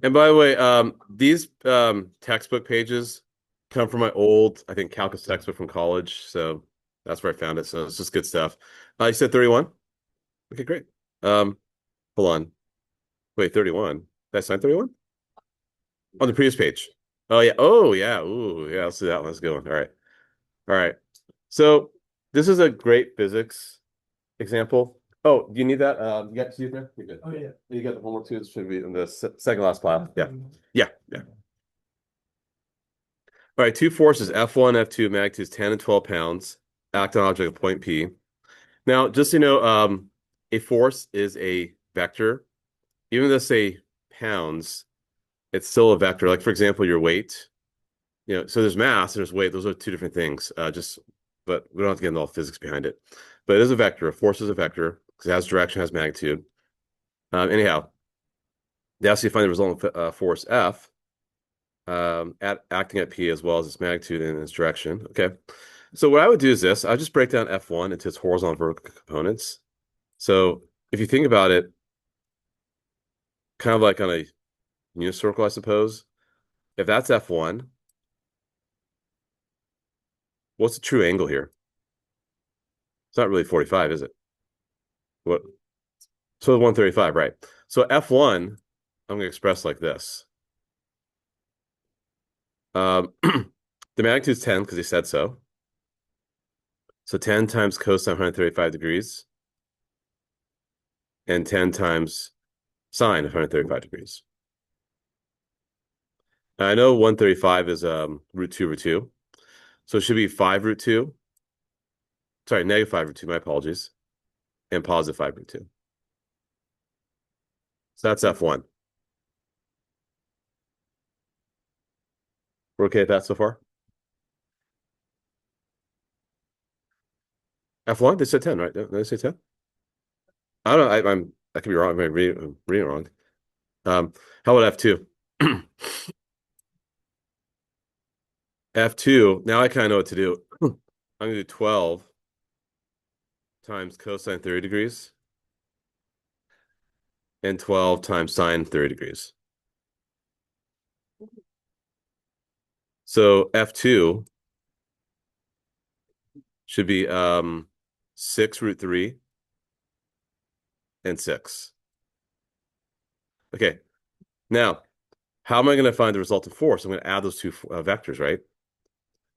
And by the way, these textbook pages come from my old, I think, calculus textbook from college. So that's where I found it. So it's just good stuff. You said 31? Okay, great. Um, hold on. Wait, 31. Did I sign 31? On the previous page. Oh yeah. Oh yeah. Ooh, yeah, let's do that one. Let's go. All right. All right. So this is a great physics example. Oh, do you need that? You got two there? You're good. Oh yeah. You got the homework too. This should be in the second last pile. Yeah. Yeah. Yeah. All right, two forces, F1, F2, magnitudes 10 and 12 pounds, act on object at point P. Now, just so you know, a force is a vector. Even though say pounds, it's still a vector. Like, for example, your weight. So there's mass, there's weight. Those are two different things. But we don't have to get into all the physics behind it. But it is a vector. A force is a vector because it has direction, has magnitude. Anyhow, they ask you to find the resultant force F acting at P as well as its magnitude and its direction. Okay. So what I would do is this. I would just break down F1 into its horizontal and vertical components. So if you think about it, kind of like on a unit circle, I suppose, if that's F1, what's the true angle here? It's not really 45, is it? What? So 135, right? So F1, I'm going to express like this. The magnitude is 10 because he said so. So 10 times cosine 135 degrees and 10 times sine of 135 degrees. I know 135 is root 2 root 2. So it should be 5 root 2. Sorry, negative 5 root 2. My apologies. And positive 5 root 2. So that's F1. We're okay with that so far? F1? They said 10, right? Did they say 10? I don't know. I could be wrong. I'm reading it wrong. How about F2? F2, now I kind of know what to do. I'm going to do 12 times cosine 30 degrees and 12 times sine 30 degrees. So F2 should be 6 root 3 and 6. Okay, now how am I going to find the resultant force? I'm going to add those two vectors, right?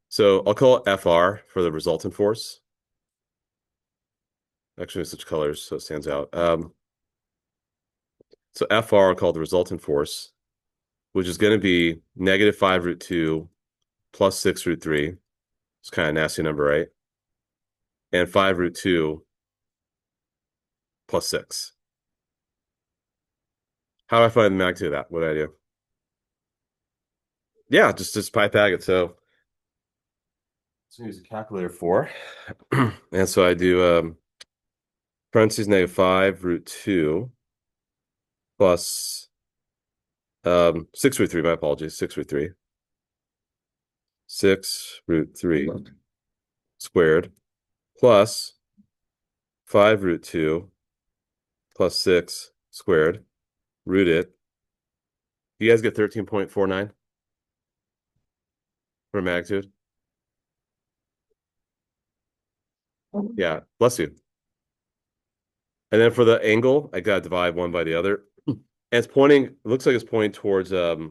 So I'll call it FR for the resultant force. Actually, such colors, so it stands out. So FR I'll call the resultant force, which is going to be negative 5 root 2 plus 6 root 3. It's kind of a nasty number, right? And 5 root 2 plus 6. How do I find the magnitude of that? What do I do? Yeah, just Pythag it. So use a calculator for. And so I do parentheses negative 5 root 2 plus 6 root 3. My apologies. 6 root 3. 6 root 3 squared plus 5 root 2 plus 6 squared. Root it. You guys get 13.49 for magnitude? Yeah, bless you. And then for the angle, I gotta divide one by the other. And it's pointing, it looks like it's pointing towards the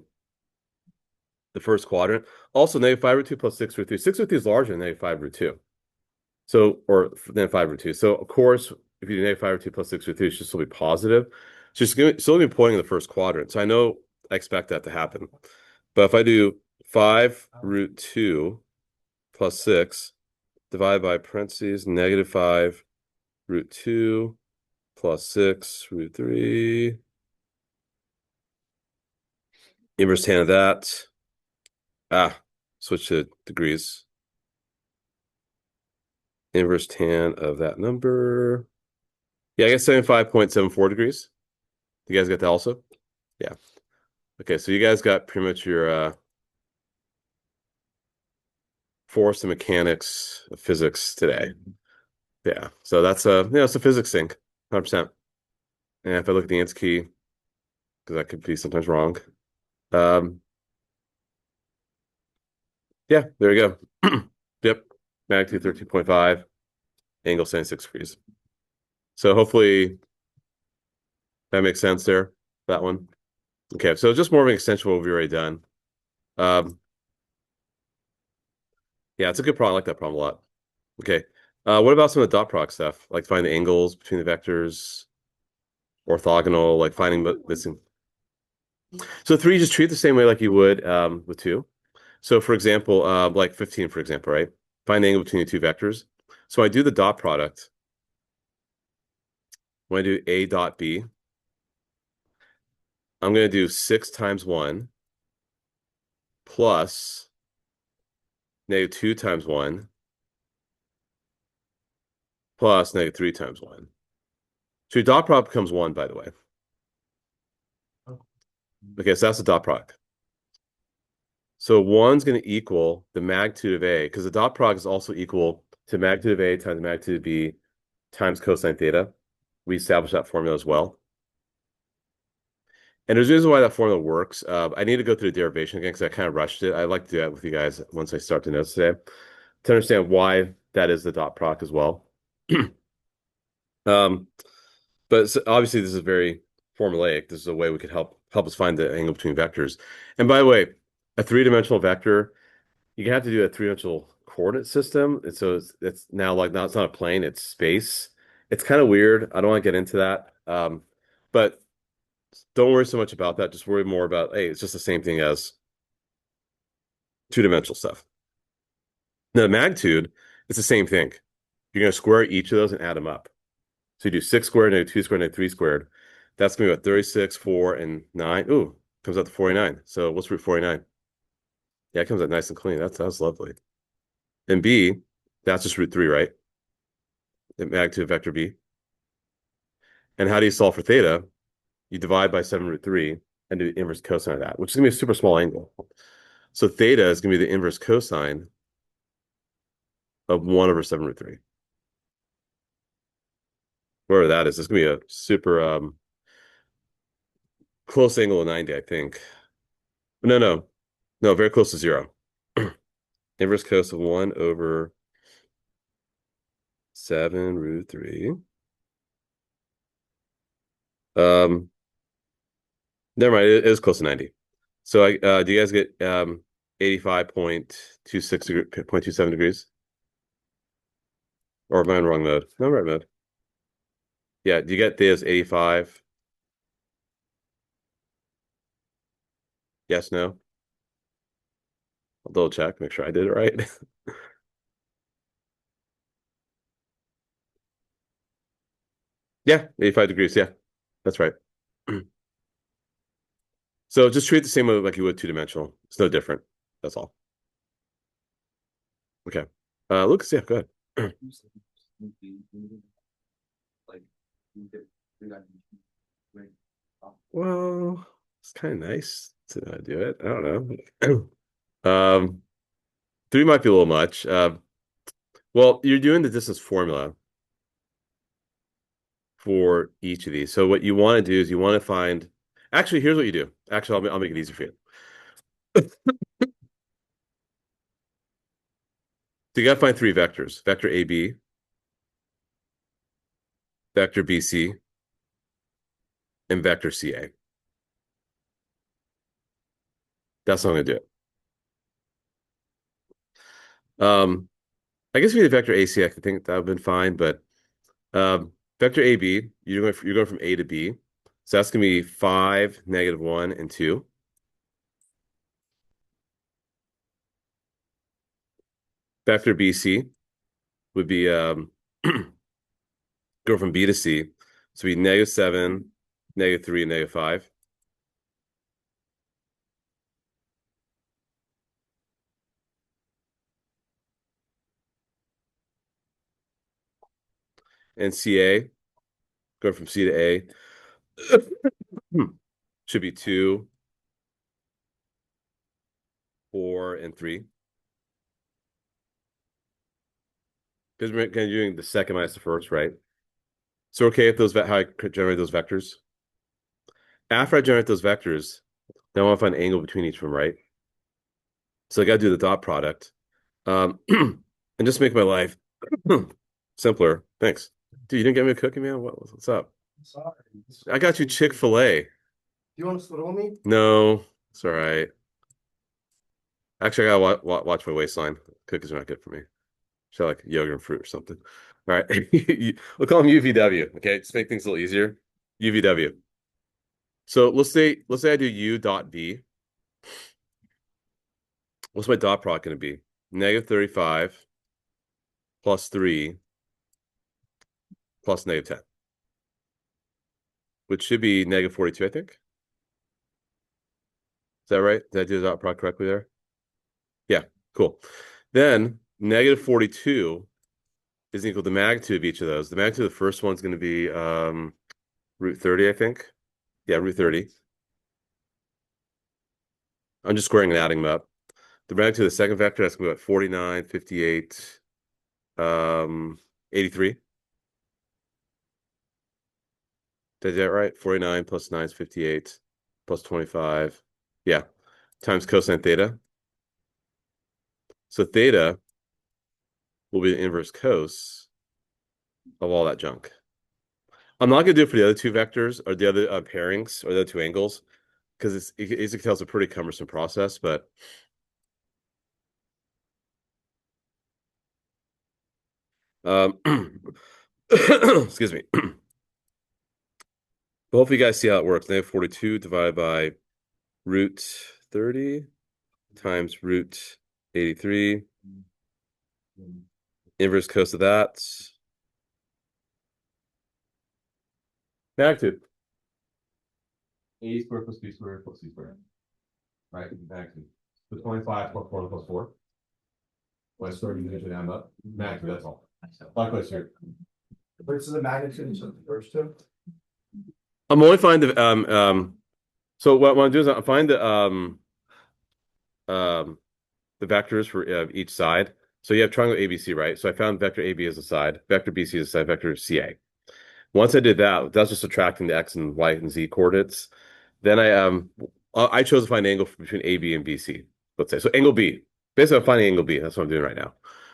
first quadrant. Also, negative 5 root 2 plus 6 root 3. 6 root 3 is larger than negative 5 root 2. So, or than 5 root 2. So, of course, if you do negative 5 root 2 plus 6 root 3, it should still be positive. So, it's still be pointing in the first quadrant. So, I know I expect that to happen. But if I do 5 root 2 plus 6 divided by parentheses negative 5 root 2 plus 6 root 3, inverse tan of that. Switch to degrees. Inverse tan of that number. Yeah, I guess 75.74 degrees. You guys got that also? Yeah. Okay, so you guys got pretty much your force and mechanics of physics today. Yeah. So that's it's a physics sync, 100%. And if I look at the answer key, because that could be sometimes wrong. Um, yeah, there you go. Yep, magnitude 13.5, angle 76 degrees. So hopefully that makes sense there, that one. Okay, so just more of an extension of what we've already done. Um, yeah, it's a good problem. I like that problem a lot. Okay. What about some of the dot product stuff? Like find the angles between the vectors, orthogonal, like finding missing. So three, just treat it the same way like you would with two. So for example, like 15, for example, right? Find the angle between the two vectors. So I do the dot product. When I do A dot B, I'm going to do 6 times 1 plus -2 times 1 plus -3 times 1. So your dot product becomes 1, by the way. Okay, so that's the dot product. So 1's going to equal the magnitude of A, because the dot product is also equal to magnitude of A times the magnitude of B times cosine theta. We established that formula as well. And there's a reason why that formula works. I need to go through the derivation again because I kind of rushed it. I'd like to do that with you guys once I start the notes today to understand why that is the dot product as well. Um, but obviously this is very formulaic. This is a way we could help us find the angle between vectors. And by the way, a three-dimensional vector, you have to do a three-dimensional coordinate system. And so it's now like now it's not a plane, it's space. It's kind of weird. I don't want to get into that. But don't worry so much about that. Just worry more about, hey, it's just the same thing as two-dimensional stuff. Now, the magnitude, it's the same thing. You're going to square each of those and add them up. So you do 6 squared, -2 squared, -3 squared. That's going to be what, 36, 4, and 9. Ooh, comes out to 49. So what's root 49? Yeah, it comes out nice and clean. That's lovely. And B, that's just root 3, right? The magnitude of vector B. And how do you solve for theta? You divide by 7 root 3 and do the inverse cosine of that, which is going to be a super small angle. So theta is going to be the inverse cosine of 1 over 7 root 3. Whatever that is, it's going to be a super close angle of 90, I think. No, very close to 0. Inverse cos of 1 over 7 root 3. Never mind, it is close to 90. So do you guys get 85.26 0.27 degrees? Or am I in the wrong mode? No, right mode. Yeah, do you get this 85? Yes, no? I'll double check, make sure I did it right. Yeah, 85 degrees. Yeah, that's right. So just treat it the same way like you would two-dimensional. It's no different. That's all. Okay. Lucas, yeah, go ahead. Well, it's kind of nice to do it. I don't know. Um, 3 might be a little much. Well, you're doing the distance formula for each of these. So what you want to do is you want to find. Actually, here's what you do. Actually, I'll make it easier for you. So you got to find 3 vectors: vector AB, vector BC, and vector CA. That's not going to do it. I guess if you did vector AC, I think that would have been fine. But vector AB, you're going from A to B. So that's going to be 5, -1, and 2. Vector BC would be go from B to C. So it'd be -7, -3, and -5. And CA, going from C to A, should be 2, 4, and 3. Because we're kind of doing the second minus the first, right? So okay if those how I could generate those vectors. After I generate those vectors, then I want to find an angle between each of them, right? So I got to do the dot product. And just make my life simpler. Thanks. Dude, you didn't get me a cookie, man? What's up? Sorry. I got you Chick-fil-A. You want to split on me? No, it's all right. Actually, I gotta watch my waistline. Cookies are not good for me. Should I like yogurt and fruit or something. All right. We'll call them UVW. Okay. Just make things a little easier. UVW. So let's say I do U dot V. What's my dot product going to be? Negative 35 plus 3 plus negative 10, which should be negative 42, I think. Is that right? Did I do the dot product correctly there? Yeah, cool. Then negative 42 is equal to the magnitude of each of those. The magnitude of the first one's going to be root 30, I think. Yeah, root 30. I'm just squaring and adding them up. The magnitude of the second vector, that's going to be about 49, 58, 83. Did I do that right? 49 plus 9 is 58 plus 25. Yeah, times cosine theta. So theta will be the inverse cos of all that junk. I'm not going to do it for the other two vectors or the other pairings or the other two angles because as you can tell, it's a pretty cumbersome process, but excuse me. But hopefully you guys see how it works. Negative 42 divided by root 30 times root 83. Inverse cos of that. Magnitude. A squared plus B squared plus C squared. Right, magnitude. So 25 plus 4 plus 4. Well, I started using it down up. Magnitude, that's all. Likewise here. What's the magnitude of the first two? I'm only finding the so what I want to do is I find um the vectors for each side. So you have triangle ABC, right? So I found vector AB as a side, vector BC as a side, vector CA. Once I did that, that's just subtracting the X and Y and Z coordinates. Then I chose to find an angle between AB and BC, let's say. So angle B. Basically, I'm finding angle B. That's what I'm doing right now.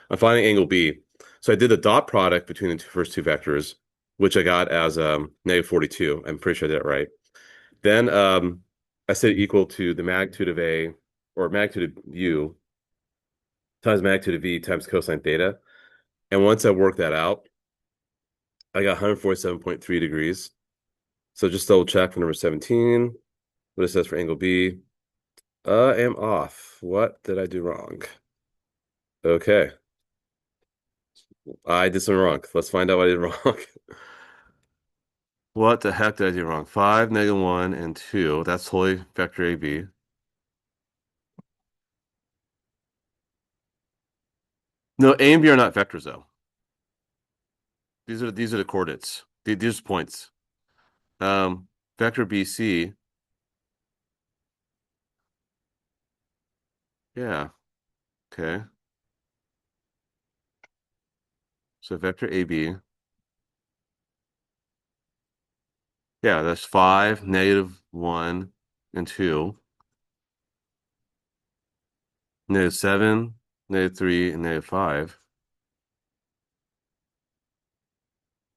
I'm finding angle B. So I did the dot product between the first two vectors, which I got as negative 42. I'm pretty sure I did it right. Then I set it equal to the magnitude of A or magnitude of U times magnitude of V times cosine theta. And once I work that out, I got 147.3 degrees. So just double check for number 17, what it says for angle B. I am off. What did I do wrong? Okay. I did something wrong. Let's find out what I did wrong. What the heck did I do wrong? 5, negative 1, and 2. That's totally vector AB. No, A and B are not vectors though. These are the coordinates. These are points. Um, Vector BC. Yeah. Okay. So vector AB. Yeah, that's 5, negative 1, and 2. Negative 7, negative 3, and negative 5.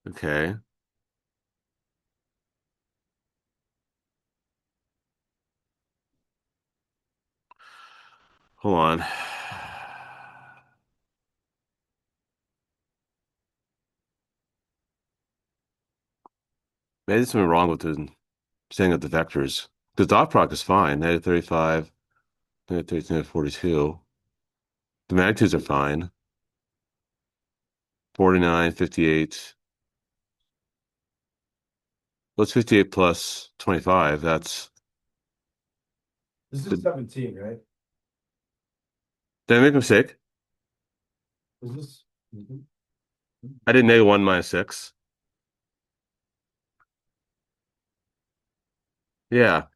Okay. Hold on. Maybe there's something wrong with the setting of the vectors. The dot product is fine. Negative 35, negative 13, negative 42. The magnitudes are fine. 49, 58. What's 58 plus 25? This is 17, right? Did I make a mistake? Is this? Mhm. I did negative 1 minus 6. Yeah.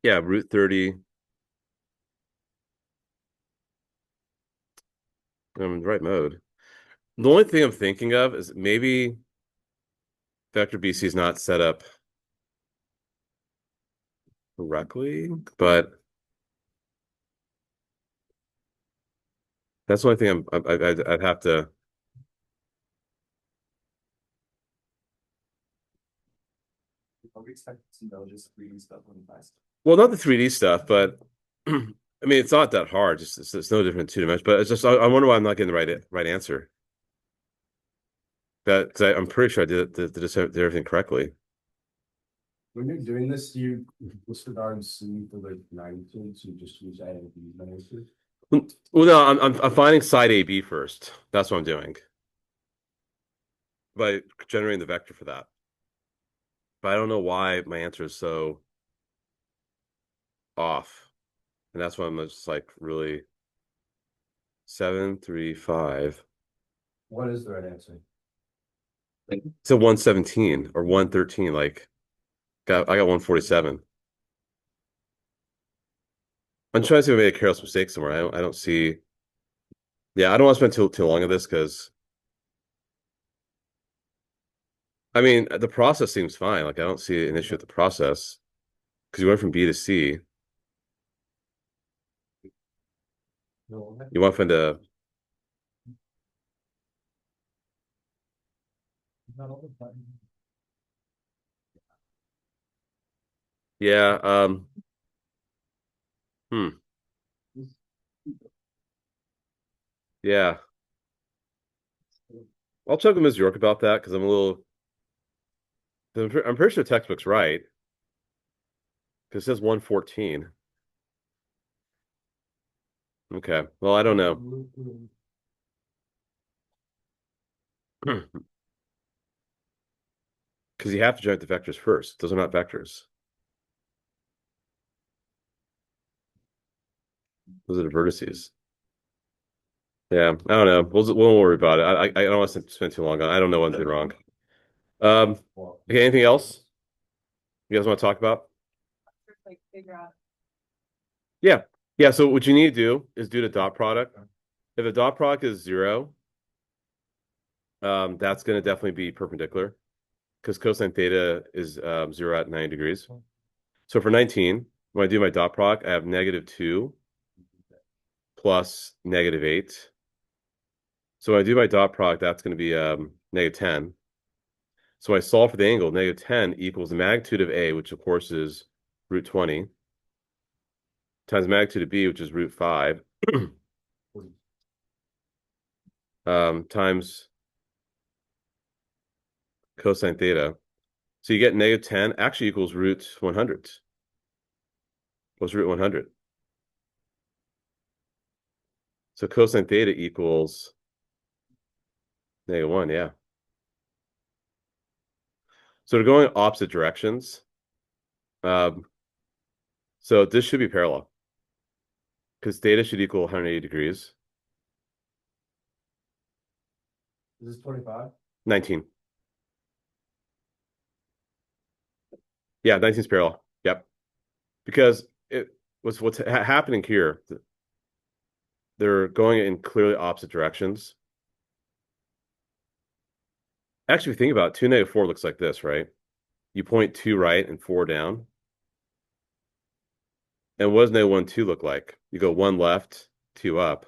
Yeah, root 30. I'm in the right mode. The only thing I'm thinking of is maybe vector BC is not set up correctly, but that's the only thing I'd have to. Are we expecting to know just 3D stuff on the past? Well, not the 3D stuff, but I mean, it's not that hard. Just it's no different two dimensions. But it's just I wonder why I'm not getting the right answer. That because I'm pretty sure I did everything correctly. When you're doing this, do you disregard and see for the magnitudes, you just use A and B magnitudes? Well, no, I'm finding side AB first. That's what I'm doing by generating the vector for that. But I don't know why my answer is so off, and that's why I'm just like really 7, 3, 5. What is the right answer? It's a 117 or 113. Like, I got 147. I'm trying to see if I made a careless mistake somewhere. I don't see. Yeah, I don't want to spend too long on this because I mean the process seems fine. Like I don't see an issue with the process because you went from B to C. No. You want to find a yeah. Hmm. Yeah. I'll check with Ms. York about that because I'm a little. I'm pretty sure the textbook's right because it says 114. Okay. Well, I don't know. Because you have to generate the vectors first. Those are not vectors. Those are the vertices. Yeah, I don't know. We won't worry about it. I don't want to spend too long on it. I don't know what I did wrong. Okay, anything else you guys want to talk about? Like figure out. Yeah. Yeah, so what you need to do is do the dot product. If the dot product is 0, that's going to definitely be perpendicular because cosine theta is 0 at 90 degrees. So for 19, when I do my dot product, I have -2 plus -8. So when I do my dot product, that's going to be -10. So I solve for the angle. -10 equals the magnitude of A, which of course is √20, times the magnitude of B, which is √5, times cosine theta. So you get -10 actually equals √100. What's √100? So cosine theta equals -1, yeah. So they're going opposite directions. So this should be parallel because theta should equal 180 degrees. Is this 25? 19. Yeah, 19 is parallel. Yep. Because what's happening here, they're going in clearly opposite directions. Actually, if you think about it, 2, -4 looks like this, right? You point 2 right and 4 down. And what does -1, 2 look like? You go 1 left, 2 up.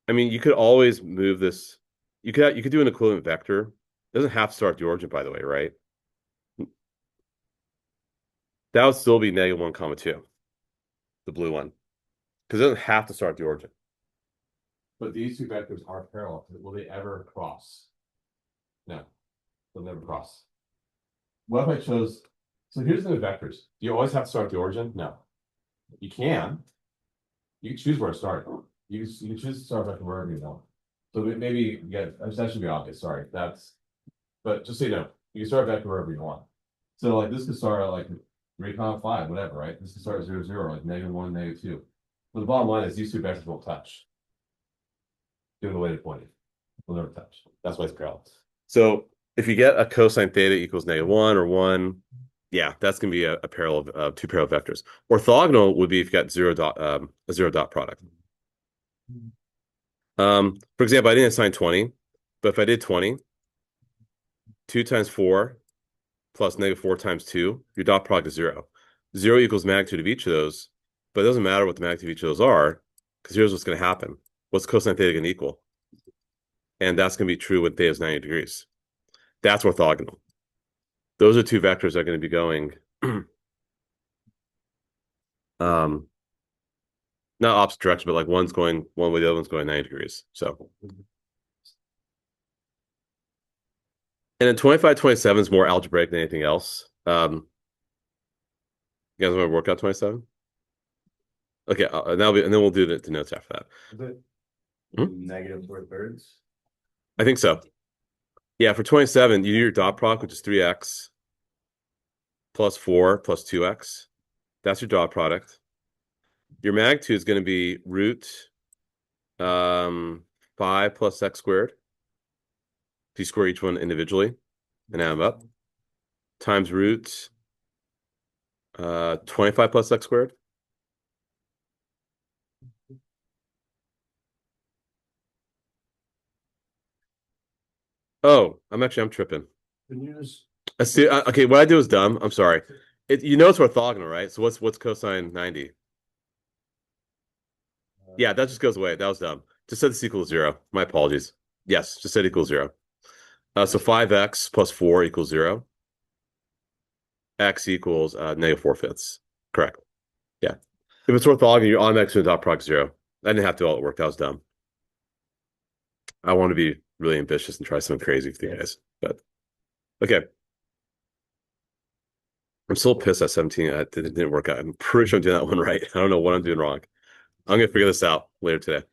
I mean, you could always move this. You could do an equivalent vector. It doesn't have to start at the origin, by the way, right? That would still be -1, 2, the blue one, because it doesn't have to start at the origin. But these two vectors are parallel. Will they ever cross? No, they'll never cross. What if I chose? So here's the vectors. Do you always have to start at the origin? No. You can. You can choose where to start. You can choose to start vector wherever you want. So maybe that should be obvious. Sorry, but just so you know, you can start vector wherever you want. So like this could start at like 3, 5, whatever, right? This could start at 0, 0, like -1, -2. But the bottom line is these two vectors won't touch. Given the way they pointed, will never touch. That's why it's parallel. So if you get a cosine theta equals -1 or 1, Yeah, that's gonna be a parallel of two parallel vectors. Orthogonal would be if you got a zero dot product. For example, I didn't assign 20, but if I did 20, 2 times 4 plus -4 times 2, your dot product is 0. 0 equals magnitude of each of those, but it doesn't matter what the magnitude of each of those are, because here's what's going to happen. What's cosine theta going to equal? And that's going to be true when theta is 90 degrees. That's orthogonal. Those are two vectors that are going to be going not opposite direction, but like one's going one way, the other one's going 90 degrees. So, and then 25, 27 is more algebraic than anything else. You guys want to work out 27? Okay, and then we'll do the notes after that. Is it Hmm? -4/3? I think so. Yeah, for 27, you do your dot product, which is 3x plus 4 plus 2x. That's your dot product. Your magnitude is going to be root 5 plus x squared. If you square each one individually and add them up, times root 25 plus x squared. Oh, I'm tripping. Can you just? I see. Okay, what I do is dumb. I'm sorry. You know it's orthogonal, right? So what's cosine 90? Yeah, that just goes away. That was dumb. Just set this equals 0. My apologies. Yes, just set equals 0. So 5x plus 4 equals 0. X equals -4/5. Correct. Yeah. If it's orthogonal, you're automatically going to dot product 0. I didn't have to do all the work. That was dumb. I want to be really ambitious and try something crazy with you guys. But okay. I'm still pissed at 17. It didn't work out. I'm pretty sure I'm doing that one right. I don't know what I'm doing wrong. I'm gonna figure this out later today.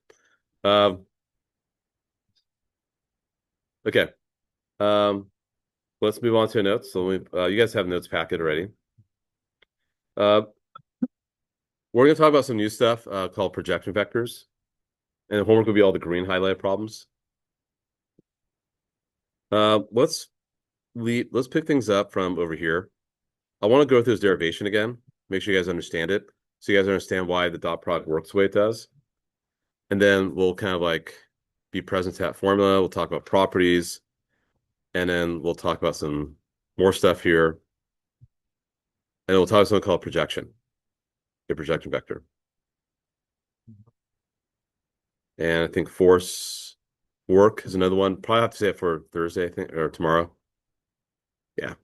Okay. Let's move on to notes. So you guys have notes packet already. We're gonna talk about some new stuff called projection vectors, and the homework will be all the green highlighted problems. Let's pick things up from over here. I want to go through this derivation again. Make sure you guys understand it, so you guys understand why the dot product works the way it does. And then we'll kind of like be present to that formula. We'll talk about properties, and then we'll talk about some more stuff here. And we'll talk about something called projection, a projection vector. And I think force work is another one. Probably have to say it for Thursday, I think, or tomorrow. Yeah.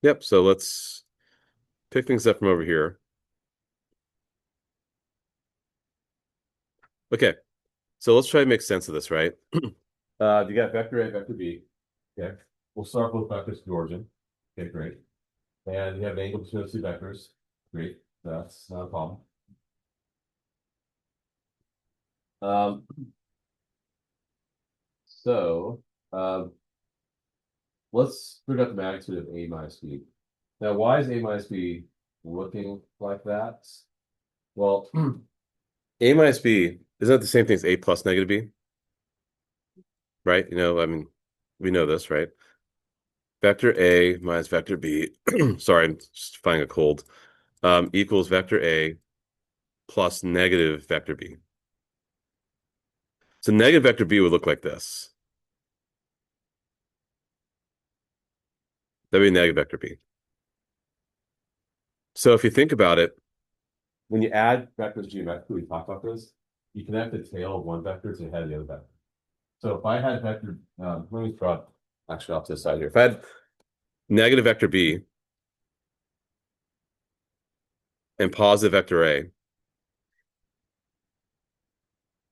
Yep. So let's pick things up from over here. Okay. So let's try to make sense of this, right? You got vector A, vector B. Okay, we'll start with vectors to the origin. Okay, great. And you have an angle between those two vectors. Great, that's not a problem. So let's figure out the magnitude of A minus B. Now, why is A minus B looking like that? Well, A minus B, isn't that the same thing as A plus negative B? Right? You know, I mean, we know this, right? Vector A minus vector B, sorry, I'm just finding a cold, equals vector A plus negative vector B. So negative vector B would look like this. That'd be negative vector B. So if you think about it, when you add vectors geometrically, we talked about this, you connect the tail of one vector to the head of the other vector. So if I had vector, let me draw actually off to the side here. if I had negative vector B and positive vector A,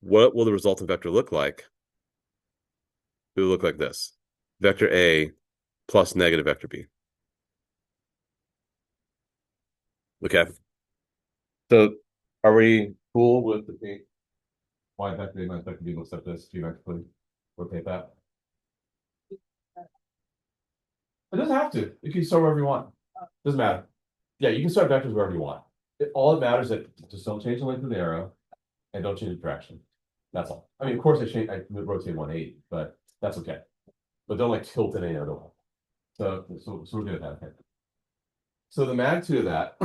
what will the resultant vector look like? It would look like this. Vector A plus negative vector B. Okay. So are we Cool with the thing? Y vector A minus vector B looks like this geometrically. Rotate that. It doesn't have to. You can start wherever you want. Doesn't matter. Yeah, you can start vectors wherever you want. All that matters is that just don't change the length of the arrow and don't change the direction. That's all. I mean, of course, I rotate 180, but that's okay. But don't like tilt in any other way. So we're good at that. Okay. So the magnitude of that,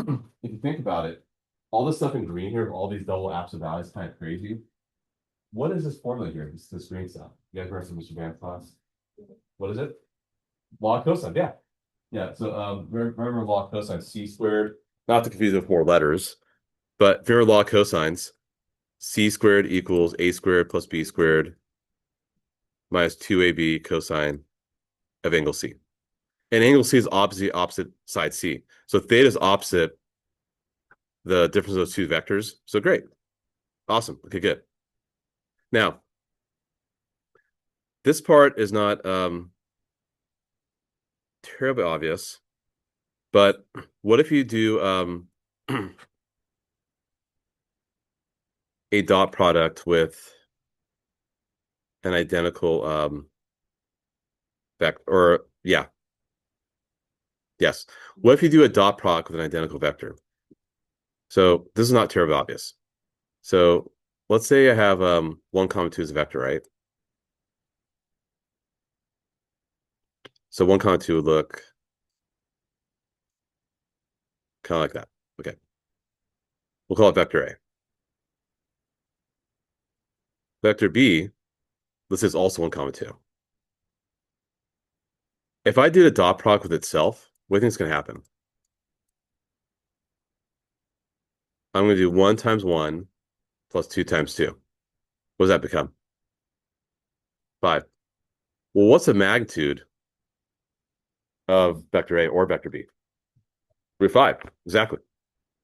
if you think about it, all this stuff in green here, all these double absolute values, kind of crazy. What is this formula here? This green stuff. You guys remember from Mr. Van's class? What is it? Log cosine. Yeah. Yeah. So remember log cosine c squared. Not to confuse it with more letters, but if you're log cosines, c squared equals a squared plus b squared minus 2ab cosine of angle C. And angle C is opposite side C. So theta is opposite the difference of those two vectors. So great. Awesome. Okay, good. Now, this part is not terribly obvious, but what if you do a dot product with an identical vector, or yeah. Yes. What if you do a dot product with an identical vector? So this is not terribly obvious. So let's say I have 1, 2 is a vector, right? So 1, 2 would look kind of like that. Okay. We'll call it vector A. Vector B, this is also 1, 2. If I did a dot product with itself, what do you think is going to happen? I'm going to do 1 times 1 plus 2 times 2. What does that become? 5. Well, what's the magnitude of vector A or vector B? Root 5. Exactly.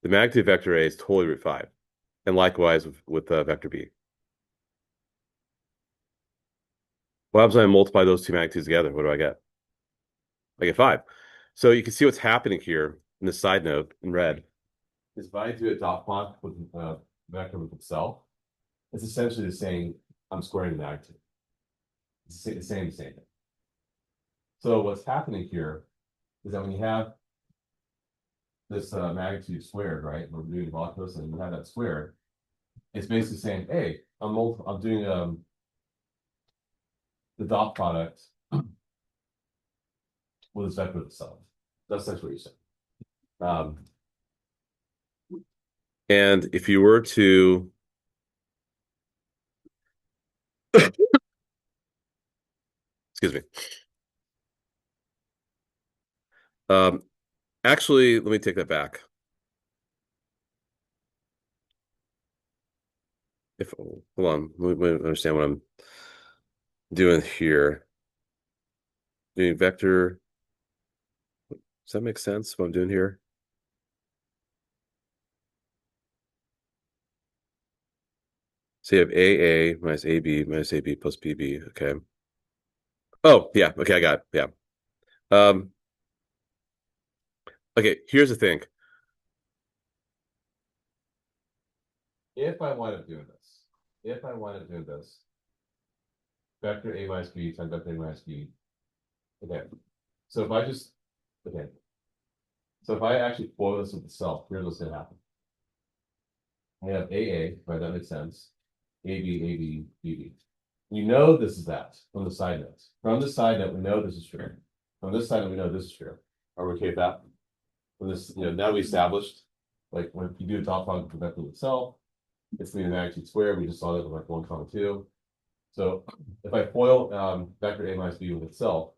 The magnitude of vector A is totally root 5. And likewise with vector B. What happens when I multiply those two magnitudes together? What do I get? I get 5. So you can see what's happening here in the side note in red. Is if I do a dot product with vector with itself, it's essentially the same. I'm squaring the magnitude. It's the same thing. So what's happening here is that when you have this magnitude squared, right? We're doing log cosine, and you have that squared. It's basically saying, hey, I'm doing the dot product with this vector with itself. That's essentially what you're saying. And if you were to excuse me. Actually, let me take that back. Hold on, let me understand what I'm doing here. Doing vector. Does that make sense what I'm doing here? So you have AA minus AB minus AB plus BB. Okay. Oh, yeah. Okay, I got it. Yeah. Okay, here's the thing. If I wind up doing this, vector A minus B times vector A minus B. Okay. So if I just, okay. So if I actually FOIL this with itself, here's what's gonna happen. I have AA, right? That makes sense. AB, AB, BB. You know this is that from the side notes. From the side note, we know this is true. From this side note, we know this is true. Are we okay with that? From this, now we established, like when you do a dot product with the vector itself, it's the magnitude squared. We just saw that with like 1, 2. So if I FOIL vector A minus B with itself,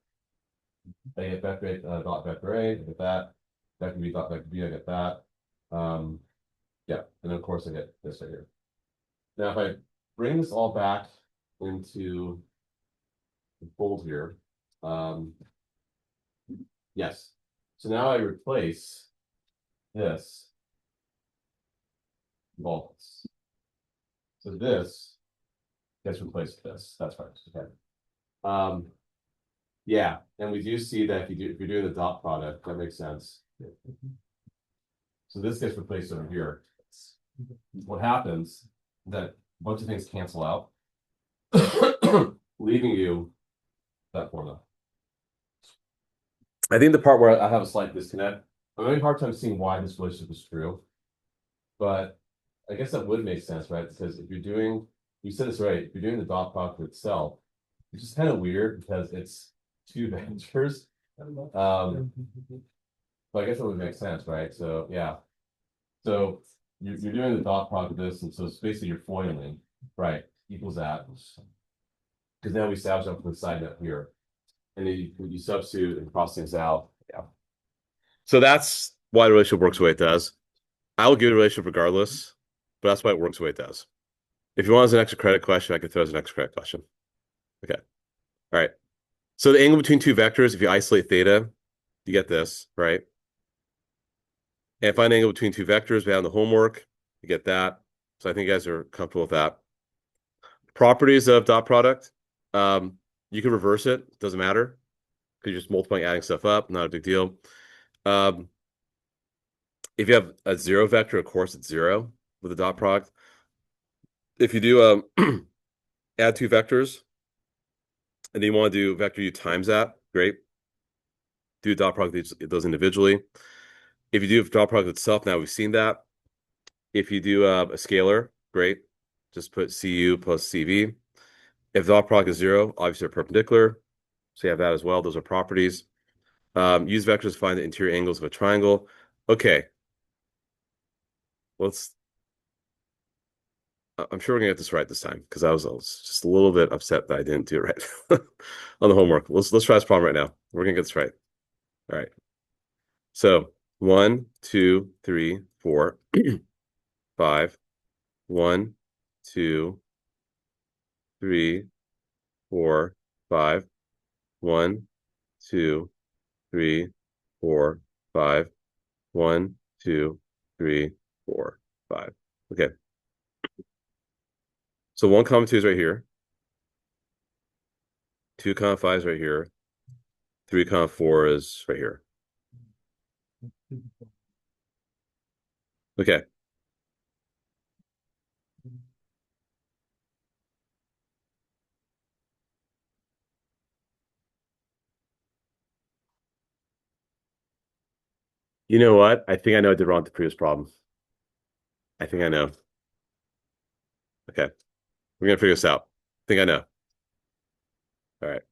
I get vector A dot vector A, I get that. Vector B dot vector B, I get that. Yeah, and then of course I get this right here. Now if I bring this all back into the fold here, yes. So now I replace this with all this. So this gets replaced with this. That's right. Okay. Yeah, and we do see that if you're doing the dot product, that makes sense. So this gets replaced over here. What happens is that a bunch of things cancel out, leaving you that formula. I think the part where I have a slight disconnect, I'm having a hard time seeing why this relationship is true. But I guess that would make sense, right? Because if you're doing, you said this right, if you're doing the dot product itself, it's just kind of weird because it's two vectors But I guess it would make sense, right? So, yeah. So you're doing the dot product of this, and so it's basically you're foiling, right? Equals that. Because now we established up to the side note here. And then you substitute and cross things out. Yeah. So that's why the relationship works the way it does. I will give the relationship regardless, but that's why it works the way it does. If you want as an extra credit question, I could throw as an extra credit question. Okay. All right. So the angle between two vectors, if you isolate theta, you get this, right? And find the angle between two vectors, we have the homework, you get that. So I think you guys are comfortable with that. Properties of dot product, you can reverse it, doesn't matter. Because you're just multiplying, adding stuff up, not a big deal. If you have a zero vector, of course it's zero with a dot product. If you do add two vectors, and then you want to do vector u times that, great. Do dot product of those individually. If you do dot product itself, now we've seen that. If you do a scalar, great. Just put cu plus cv. If dot product is zero, obviously they're perpendicular. So you have that as well. Those are properties. Use vectors to find the interior angles of a triangle. Okay. I'm sure we're gonna get this right this time because I was just a little bit upset that I didn't do it right on the homework. Let's try this problem right now. We're gonna get this right. All right. So 1, 2, 3, 4, 5. 1, 2, 3, 4, 5. 1, 2, 3, 4, 5. 1, 2, 3, 4, 5. Okay. So 1, 2 is right here. 2, 5 is right here. 3, 4 is right here. Okay. You know what? I think I know I did wrong with the previous problem. I think I know. Okay. We're gonna figure this out. I think I know. All right.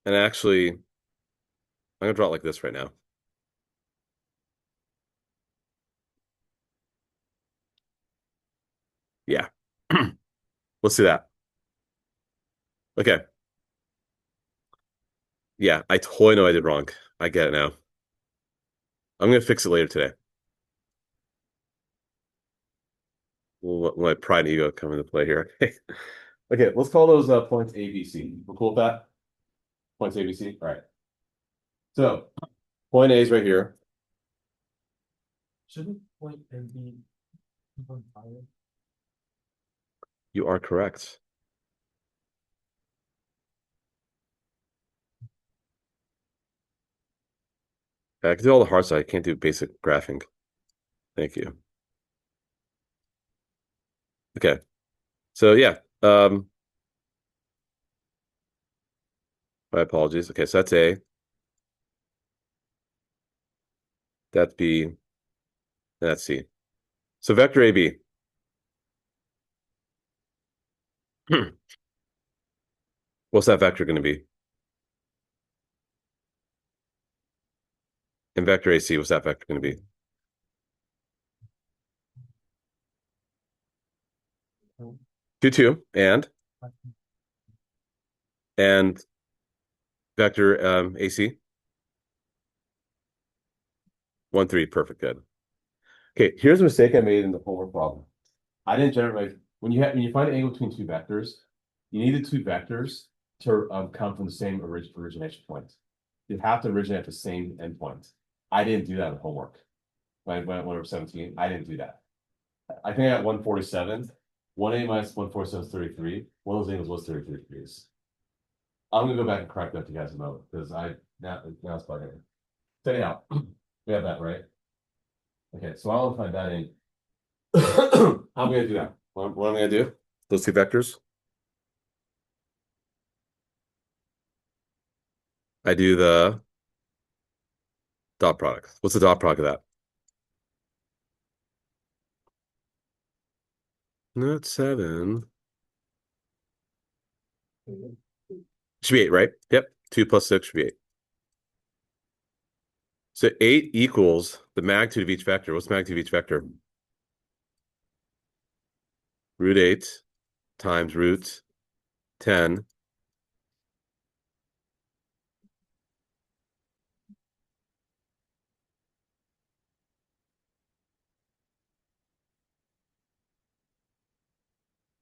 And actually, I'm gonna draw it like this right now. Yeah. Let's do that. Okay. Yeah, I totally know I did wrong. I get it now. I'm gonna fix it later today. We'll let my pride and ego come into play here. Okay, let's call those points A, B, C. We're cool with that? Points A, B, C? All right. So point A is right here. Shouldn't point and be on fire? You are correct. I can do all the hard side. I can't do basic graphing. Thank you. Okay. So yeah. My apologies. Okay, so that's A. That's B. And that's C. So vector AB. What's that vector going to be? And vector AC, what's that vector going to be? Two, two, and vector AC. 1, 3, perfect, good. Okay, here's a mistake I made in the homework problem. I didn't generate when you find an angle between two vectors, you need the two vectors to come from the same origination point. You have to originate at the same endpoint. I didn't do that in homework. When I was 17, I didn't do that. I think I got 147. 180 minus 147 is 33. One of those angles was 33 degrees. I'm gonna go back and correct that to you guys know because now it's bugging. So anyhow, we have that right. Okay, so I want to find that in. How am I gonna do that? What am I gonna do? Those two vectors. I do the dot product. What's the dot product of that? Not 7. Should be 8, right? Yep. 2 plus 6 should be 8. So 8 equals the magnitude of each vector. What's the magnitude of each vector? Root 8 times root 10.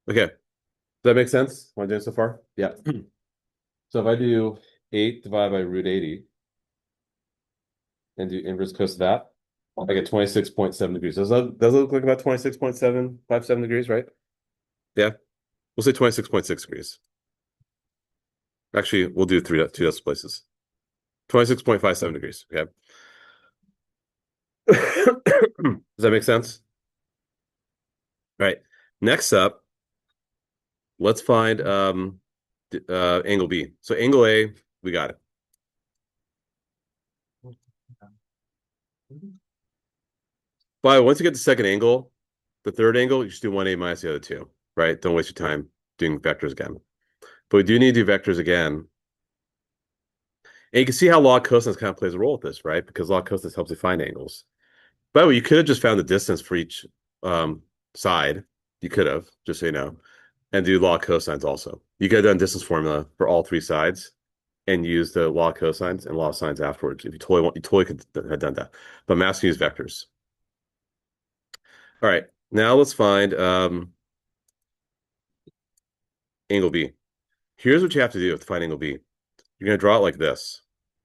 Okay. Does that make sense? What I'm doing so far? Yeah. So if I do 8 divided by root 80 and do inverse cos of that, I get 26.7 degrees. Does it look like about 26.757 degrees, right? Yeah. We'll say 26.6 degrees. Actually, we'll do two decimal places. 26.57 degrees. Okay. Does that make sense? All right. Next up, let's find angle B. So angle A, we got it. But once you get the second angle, the third angle, you just do 1A minus the other two, right? Don't waste your time doing vectors again. But we do need to do vectors again. And you can see how log cosine kind of plays a role with this, right? Because log cosine helps you find angles. By the way, you could have just found the distance for each side. You could have, just so you know, and do log cosines also. You could have done distance formula for all 3 sides and use the log cosines and log sines afterwards. If you totally want, you totally could have done that. But I'm asking you to use vectors. All right, now let's find angle B. Here's what you have to do to find angle B. You're going to draw it like this.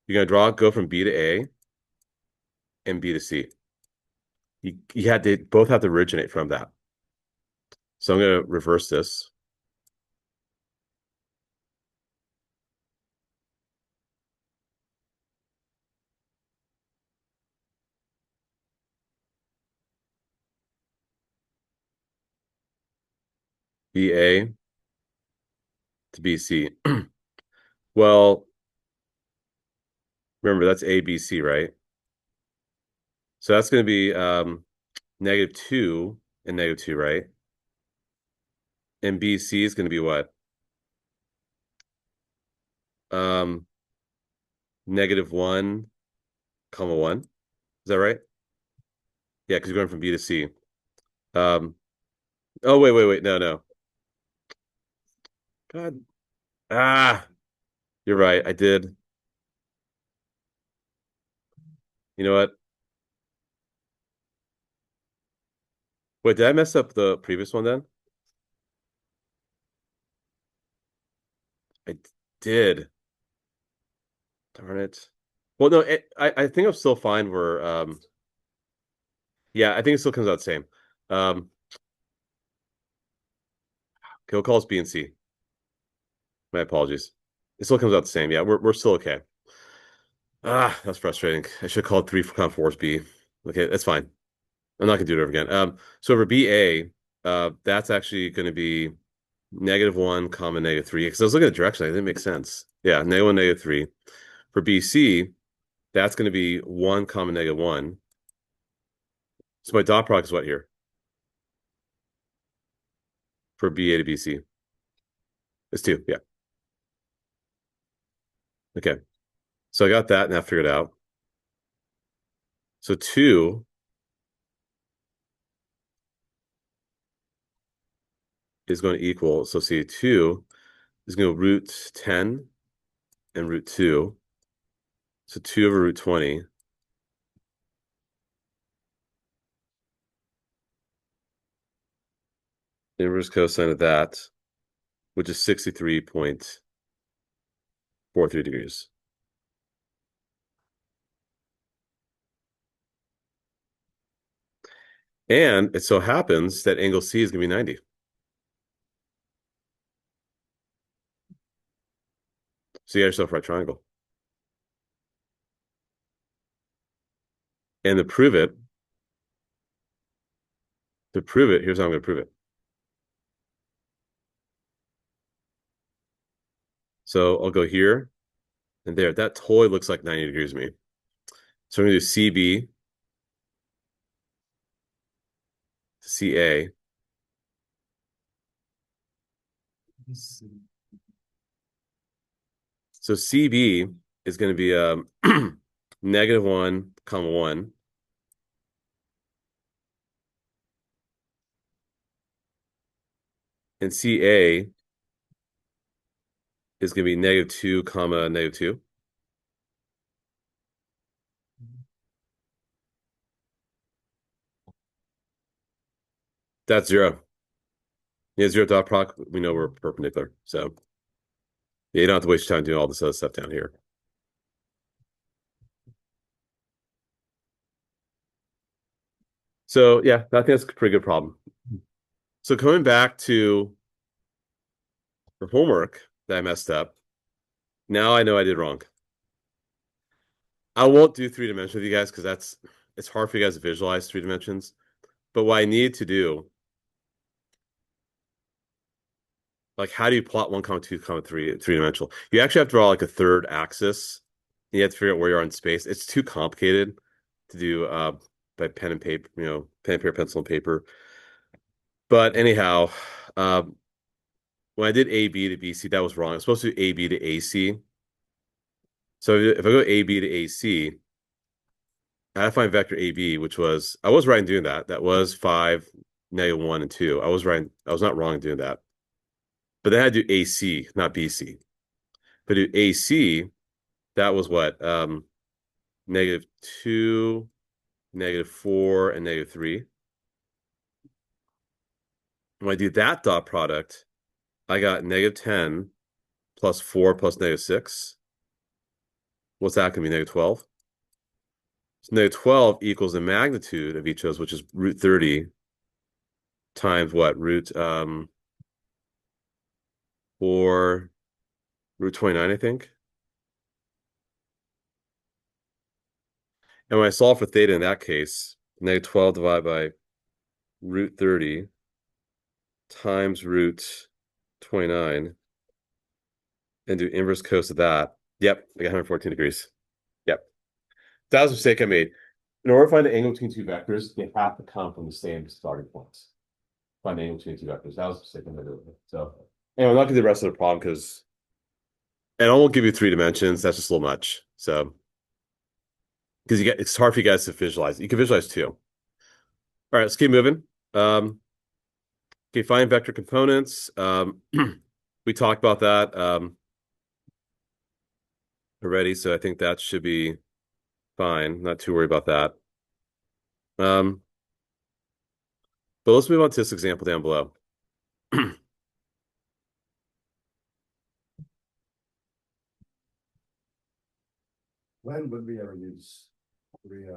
You're going to draw it, go from B to A and B to C. You had to both have to originate from that. So I'm going to reverse this. BA to BC. Well, remember that's ABC, right? So that's going to be -2 and -2, right? And BC is going to be what? Um, -1, comma 1. Is that right? Yeah, because you're going from B to C. Um, oh, wait. No. God. Ah, you're right. I did. You know what? Wait, did I mess up the previous one then? I did. Darn it. Well, no, I think I'm still fine where yeah, I think it still comes out the same. Okay, we'll call this B and C. My apologies. It still comes out the same. Yeah, we're still okay. Ah, that's frustrating. I should call it 3 for force B. Okay, that's fine. I'm not gonna do it over again. So over BA, that's actually gonna be -1, comma -3. Because I was looking at the direction, it didn't make sense. Yeah, -1, -3. For BC, that's gonna be 1, comma -1. So my dot product is what here? For BA to BC. It's 2, yeah. Okay. So I got that now figured out. So 2 is going to equal, so see, 2 is going to root 10 and root 2. So 2 over root 20. Inverse cosine of that, which is 63.43 degrees. And it so happens that angle C is going to be 90. So you got yourself a right triangle. And to prove it, here's how I'm going to prove it. So I'll go here and there. That totally looks like 90 degrees to me. So I'm going to do CB to CA. So CB is going to be -1, comma 1. And CA is going to be -2, comma -2. That's 0. Yeah, 0 dot product, we know we're perpendicular. So yeah, you don't have to waste your time doing all this other stuff down here. So yeah, I think that's a pretty good problem. So coming back to the homework that I messed up, now I know I did wrong. I won't do 3 dimensions with you guys because it's hard for you guys to visualize 3 dimensions. But what I need to do, like how do you plot 1, 2, 3 dimensional? You actually have to draw like a third axis. You have to figure out where you are in space. It's too complicated to do by pen and paper, pen and paper, pencil and paper. But anyhow, when I did AB to BC, that was wrong. I was supposed to do AB to AC. So if I go AB to AC, I had to find vector AB, which was, I was right in doing that. That was 5, -1, and 2. I was right. I was not wrong in doing that. But then I had to do AC, not BC. But do AC, that was what? -2, -4, and -3. When I do that dot product, I got -10 plus 4 plus -6. What's that going to be? -12. So -12 equals the magnitude of each of those, which is root 30 times what? Or root 29, I think. And when I solve for theta in that case, -12 divided by root 30 times root 29 and do inverse cos of that. Yep, I got 114 degrees. Yep. That was a mistake I made. In order to find the angle between two vectors, they have to come from the same starting points. Find the angle between two vectors. That was a mistake I made. So anyway, I'm not gonna do the rest of the problem because and I won't give you 3 dimensions. That's just a little much. So because it's hard for you guys to visualize. You can visualize 2. All right, let's keep moving. Okay, find vector components. We talked about that already, so I think that should be fine. Not too worried about that. But let's move on to this example down below. When would we ever use three,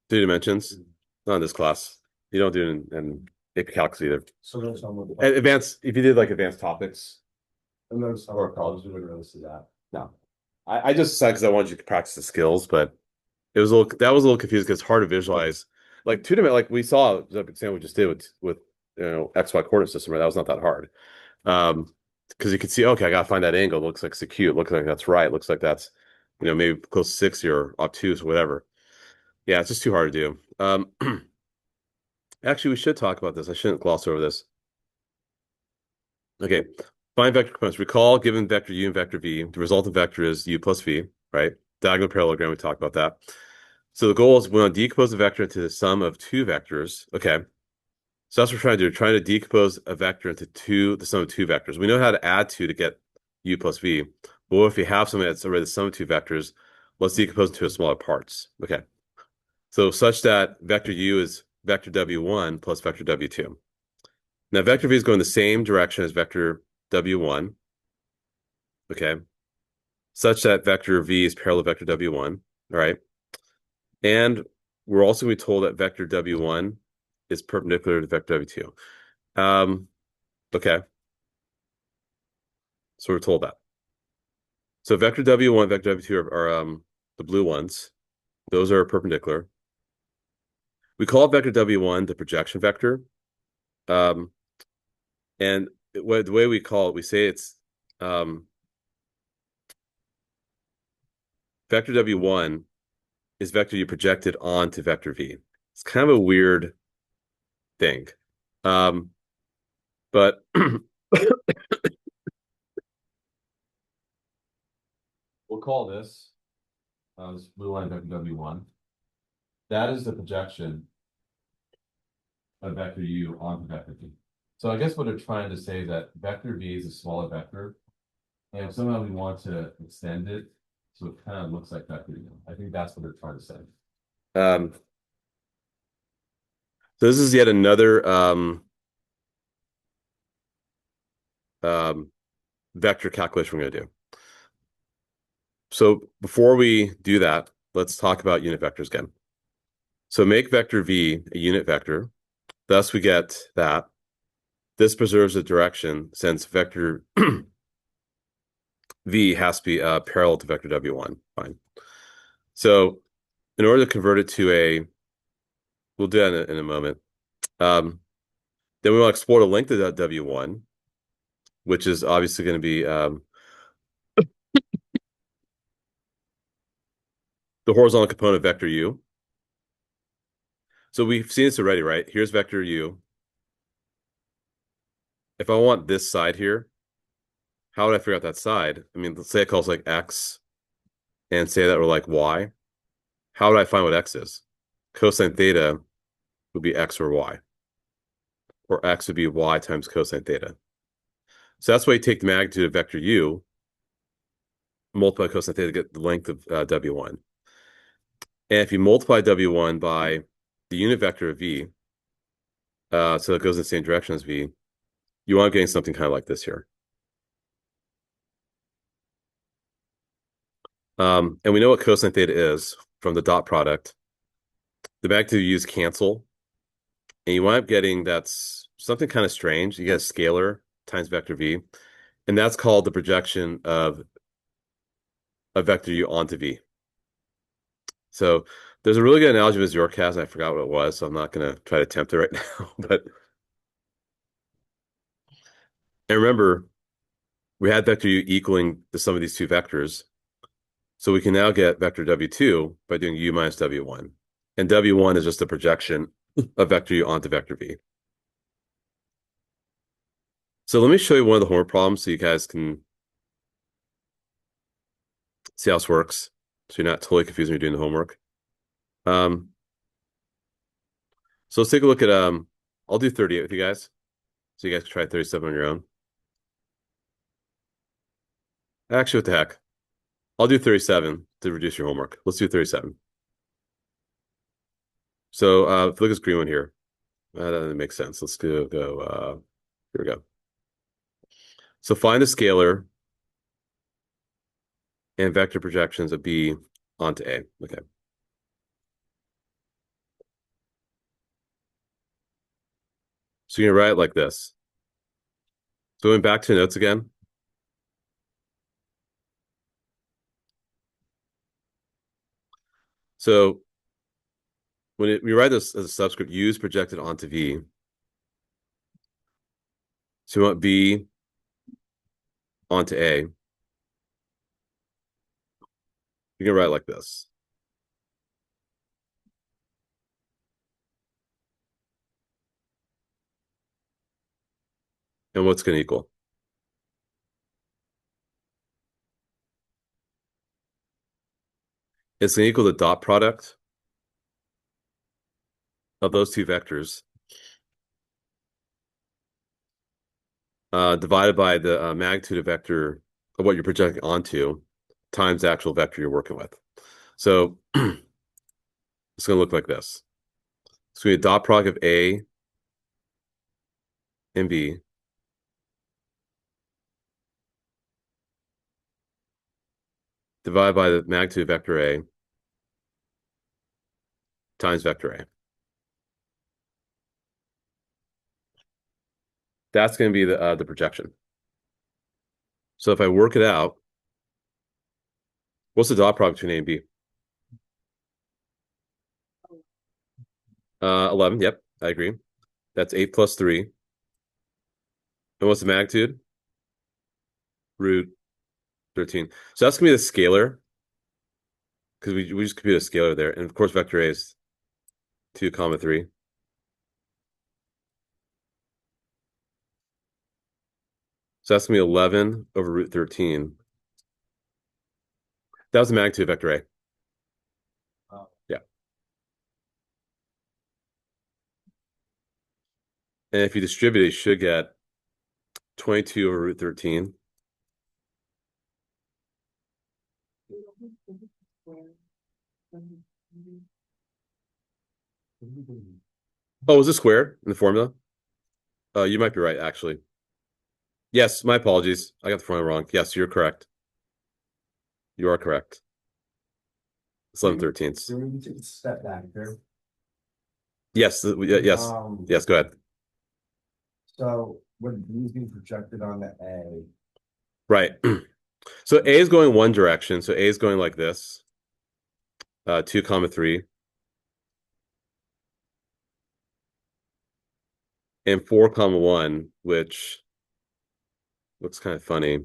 3 dimensions? Not in this class. You don't do it in Precalculus either. so there's some of the. Advanced, if you did like advanced topics. And there's some Or of colleges we wouldn't really see that. No. I just decided because I wanted you to practice the skills, but that was a little confusing because it's hard to visualize. Like 2 dimension, like we saw the example we just did with XY coordinate system, right? That was not that hard. Because you can see, okay, I gotta find that angle. It looks like it's acute. It looks like that's right. It looks like that's maybe close to 60 or obtuse or whatever. Yeah, it's just too hard to do. Actually, we should talk about this. I shouldn't gloss over this. Okay, find vector components. Recall, given vector u and vector v, the resultant vector is u plus v, right? Diagonal parallelogram, we talked about that. So the goal is we want to decompose the vector into the sum of 2 vectors. Okay. So that's what we're trying to do. We're trying to decompose a vector into the sum of 2 vectors. We know how to add 2 to get u plus v. But what if we have something that's already the sum of 2 vectors? Let's decompose into smaller parts. Okay. So such that vector u is vector w1 plus vector w2. Now vector v is going the same direction as vector w1. Okay. Such that vector v is parallel to vector w1. All right. And we're also going to be told that vector w1 is perpendicular to vector w2. Okay. So we're told that. So vector w1, vector w2 are the blue ones. Those are perpendicular. We call vector w1 the projection vector. And the way we call it, we say it's vector w1 is vector you projected onto vector v. It's kind of a weird thing. But we'll call this this blue line vector W1. That is the projection of vector U onto vector V. So I guess what they're trying to say is that vector V is a smaller vector, and if somehow we want to extend it, so it kind of looks like vector U. I think that's what they're trying to say. So this is yet another vector calculation we're going to do. So before we do that, let's talk about unit vectors again. So make vector V a unit vector. Thus we get that. This preserves the direction since vector V has to be parallel to vector W1. Fine. So in order to convert it to we'll do that in a moment. Then we want to explore the length of that W1, which is obviously going to be the horizontal component of vector U. So we've seen this already, right? Here's vector U. If I want this side here, how would I figure out that side? I mean, let's say it calls like X and say that we're like Y. How would I find what X is? Cosine theta would be X or Y. Or X would be Y times cosine theta. So that's why you take the magnitude of vector U, multiply cosine theta to get the length of W1. And if you multiply W1 by the unit vector of V, so it goes in the same direction as V, you want getting something kind of like this here. And we know what cosine theta is from the dot product. The magnitude of U's cancel. And you wind up getting that's something kind of strange. You get a scalar times vector V. And that's called the projection of a vector U onto V. So there's a really good analogy with Yorkcast, and I forgot what it was, so I'm not going to try to attempt it right now. And remember, we had vector U equaling the sum of these two vectors. So we can now get vector W2 by doing U minus W1. And W1 is just a projection of vector U onto vector V. So let me show you one of the homework problems so you guys can see how this works. So you're not totally confused when you're doing the homework. So let's take a look at I'll do 38 with you guys. So you guys can try 37 on your own. Actually, what the heck? I'll do 37 to reduce your homework. Let's do 37. So if you look at this green one here, that doesn't make sense. Let's go here we go. So find the scalar and vector projections of B onto A. Okay. So you're gonna write it like this. So going back to notes again. So when we write this as a subscript, U is projected onto V. So we want B onto A. You can write it like this. And what's going to equal? It's going to equal the dot product of those two vectors divided by the magnitude of vector of what you're projecting onto times the actual vector you're working with. So it's going to look like this. It's going to be a dot product of A and B divided by the magnitude of vector A times vector A. That's going to be the projection. So if I work it out, what's the dot product between A and B? 11. Yep, I agree. That's 8 plus 3. And what's the magnitude? Root 13. So that's going to be the scalar because we just compute a scalar there. And of course, vector A is 2 comma 3. So that's going to be 11 over root 13. That was the magnitude of vector A. Oh. Yeah. And if you distribute it, you should get 22 over root 13. Oh, is it squared in the formula? You might be right, actually. Yes, my apologies. I got the formula wrong. Yes, you're correct. You are correct. It's 11/13. So we need to take a step back here. Yes, yes, yes, go ahead. So would these be projected on the A? Right. So A is going one direction. So A is going like this. 2, 3. And 4, 1, which looks kind of funny.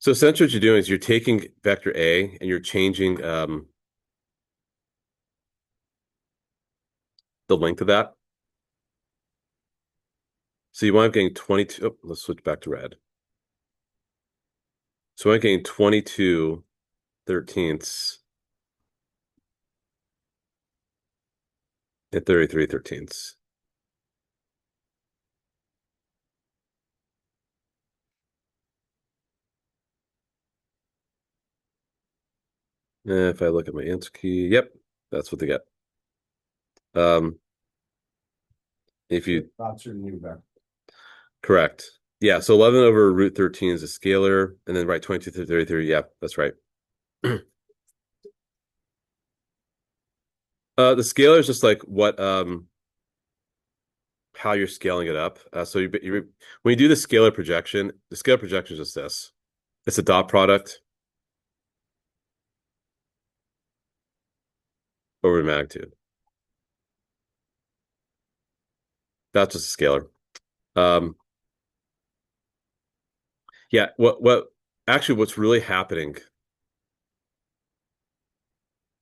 So essentially what you're doing is you're taking vector A and you're changing the length of that. So you wind up getting 22. Oh, let's switch back to red. So I'm getting 22/13 and 33/13. If I look at my answer key, yep, that's what they get. If you That's your new vector. correct. Yeah, so 11 over root 13 is a scalar, and then right 22 through 33. Yeah, that's right. The scalar is just like what how you're scaling it up. So when you do the scalar projection is just this. It's a dot product over the magnitude. That's just a scalar. Yeah, what's really happening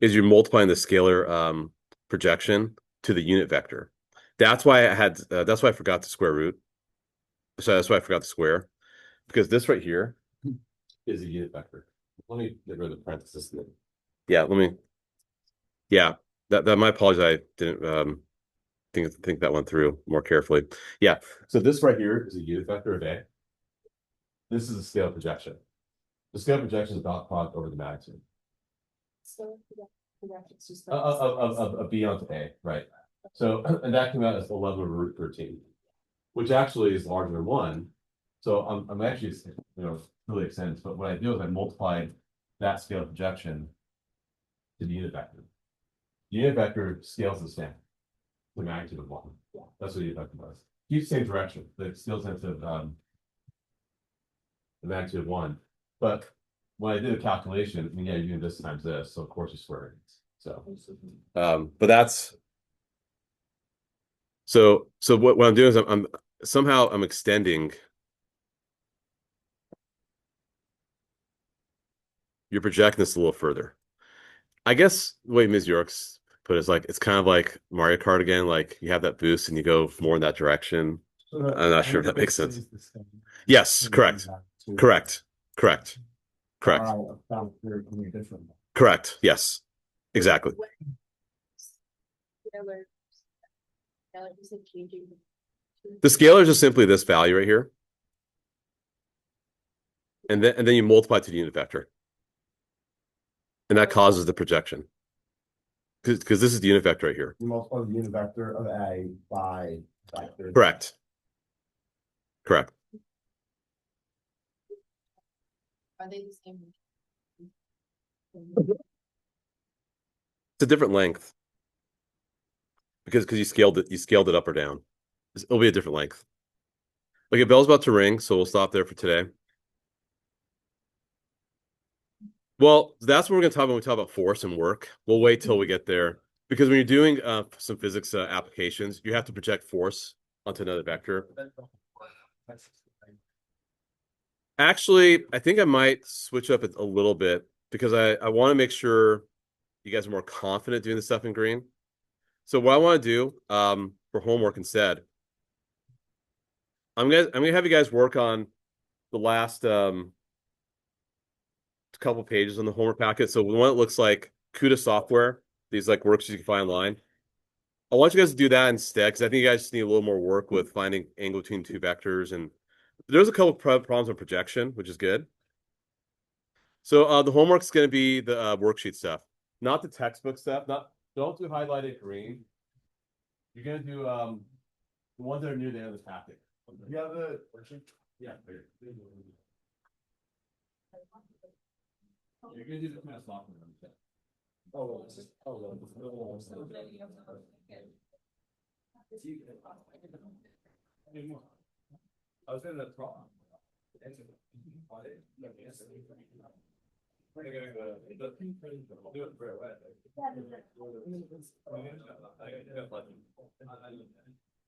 is you're multiplying the scalar projection to the unit vector. That's why that's why I forgot the square root. So that's why I forgot the square, because this right here Is a unit vector. Let me get rid of the parenthesis. Yeah, that my apologies. I didn't think that one through more carefully. Yeah. So this right here is a unit vector of A. This is a scale projection. The scale projection is dot product over the magnitude. So, it's just. Of B onto A, right? So, and that came out as 11 over root 13, which actually is larger than 1. So I'm actually, really extended, but what I do is I multiply that scale projection to the unit vector. The unit vector scales the same, the magnitude of 1. Yeah. That's what the unit vector does. Keeps the same direction, but it scales into the magnitude of 1. But when I did a calculation, I mean, yeah, you're doing this times this, so of course you square it. So, But that's so what I'm doing is I'm somehow I'm extending you're projecting this a little further. I guess the way Ms. York's put it is like it's kind of like Mario Kart again, like you have that boost and you go more in that direction. I'm not sure if that makes sense. Yes, correct. Correct. Correct. Correct. Correct. Yes. Exactly. The scalar is just simply this value right here. And then you multiply to the unit vector. And that causes the projection. Because this is the unit vector right here. You multiply the unit vector of A by vector. Correct. Correct. Are they the same? It's a different length. Because you scaled it up or down. It'll be a different length. Okay, bell's about to ring, so we'll stop there for today. Well, that's what we're going to talk about when we talk about force and work. We'll wait till we get there. Because when you're doing some physics applications, you have to project force onto another vector. Actually, I think I might switch up it a little bit because I want to make sure you guys are more confident doing the stuff in green. So what I want to do for homework instead, I'm gonna have you guys work on the last couple pages on the homework packet. So the one that looks like CUDA software, these like worksheets you can find online. I want you guys to do that instead because I think you guys just need a little more work with finding angle between two vectors, and there's a couple problems on projection, which is good. So the homework is going to be the worksheet stuff, not the textbook stuff. Don't do highlighted green. You're going to do the ones that are near the end of the packet. You have the worksheet? Yeah. You're going to do the kind of software. Oh, I was in the problem.